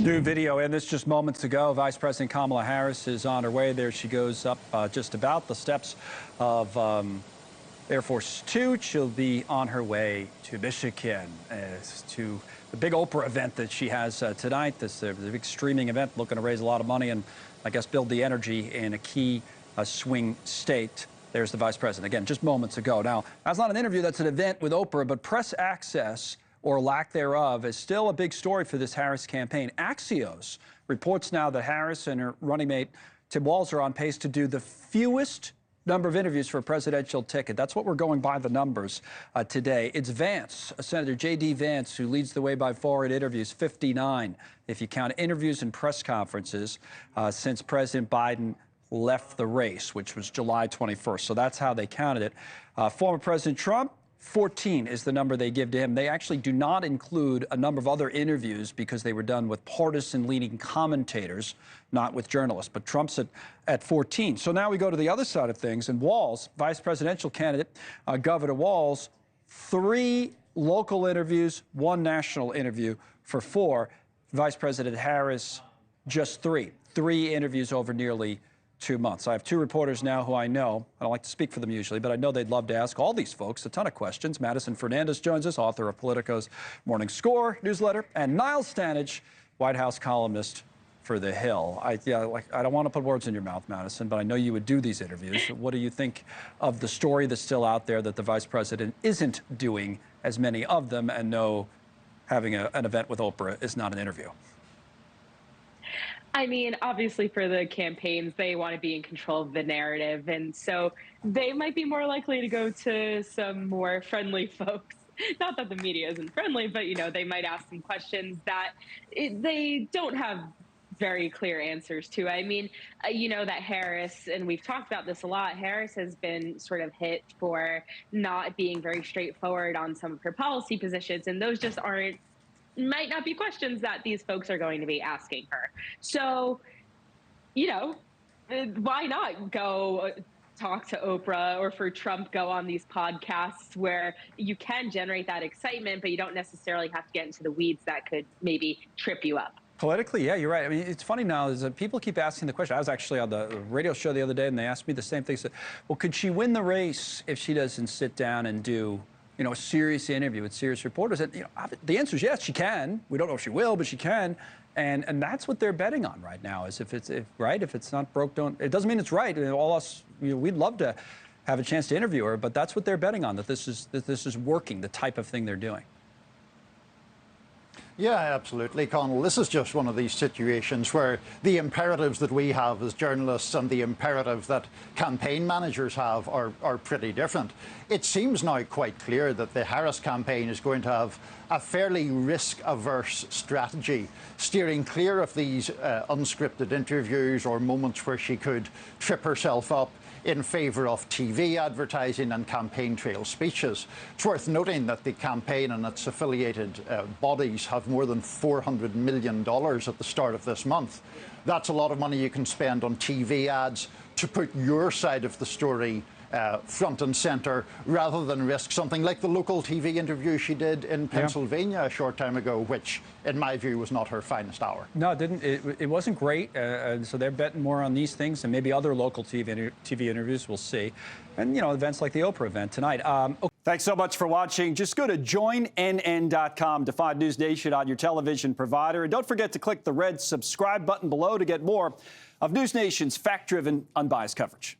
New video, and this just moments ago. Vice President Kamala Harris is on her way. There she goes up just about the steps of Air Force Two. She'll be on her way to Michigan to the big Oprah event that she has tonight. This the big streaming event looking to raise a lot of money and, I guess, build the energy in a key swing state. There's the Vice President. Again, just moments ago. Now, that's not an interview. That's an event with Oprah, but press access, or lack thereof, is still a big story for this Harris campaign. Axios reports now that Harris and her running mate Tim Walz are on pace to do the fewest number of interviews for a presidential ticket. That's what we're going by, the numbers today. It's Vance, Senator J.D. Vance, who leads the way by far in interviews, 59, if you count interviews and press conferences since President Biden left the race, which was July 21st. So that's how they counted it. Former President Trump, 14 is the number they give to him. They actually do not include a number of other interviews because they were done with partisan-leaning commentators, not with journalists. But Trump's at 14. So now we go to the other side of things. And Walz, vice presidential candidate, Governor Walz, 3 local interviews, 1 national interview for 4. Vice President Harris, just 3. 3 interviews over nearly 2 months. I have 2 reporters now who I know. I don't like to speak for them usually, but I know they'd love to ask all these folks a ton of questions. Madison Fernandez joins us, author of Politico's Morning Score newsletter, and Niles Stanage, White House columnist for The Hill. I don't want to put words in your mouth, Madison, but I know you would do these interviews. What do you think of the story that's still out there that the vice president isn't doing as many of them, and no, having an event with Oprah is not an interview? I mean, obviously for the campaigns, they want to be in control of the narrative. And so they might be more likely to go to some more friendly folks. Not that the media isn't friendly, but, you know, they might ask some questions that they don't have very clear answers to. I mean, you know, that Harris, and we've talked about this a lot, Harris has been sort of hit for not being very straightforward on some of her policy positions. And those just might not be questions that these folks are going to be asking her. So, you know, why not go talk to Oprah, or for Trump, go on these podcasts where you can generate that excitement, but you don't necessarily have to get into the weeds that could maybe trip you up. Politically, yeah, you're right. I mean, it's funny now is that people keep asking the question. I was actually on the radio show the other day, and they asked me the same thing. Said, well, could she win the race if she doesn't sit down and do, you know, a serious interview with serious reporters? And, you know, the answer is yes, she can. We don't know if she will, but she can. And that's what they're betting on right now, is if it's not broke, don't. It doesn't mean it's right. All us, you know, we'd love to have a chance to interview her, but that's what they're betting on, that this is working, the type of thing they're doing. Yeah, absolutely, Connell. This is just one of these situations where the imperatives that we have as journalists and the imperative that campaign managers have are pretty different. It seems now quite clear that the Harris campaign is going to have a fairly risk-averse strategy, steering clear of these unscripted interviews or moments where she could trip herself up, in favour of TV advertising and campaign trail speeches. It's worth noting that the campaign and its affiliated bodies have more than $400 million at the start of this month. That's a lot of money you can spend on TV ads to put your side of the story front and centre, rather than risk something like the local TV interview she did in Pennsylvania a short time ago, which, in my view, was not her finest hour. No, it didn't. It wasn't great. So they're betting more on these things and maybe other local TV interviews. We'll see. And, you know, events like the Oprah event tonight. Okay. Thanks so much for watching. Just go to joinnn.com to find NewsNation on your television provider. And don't forget to click the red subscribe button below to get more of NewsNation's fact-driven, unbiased coverage.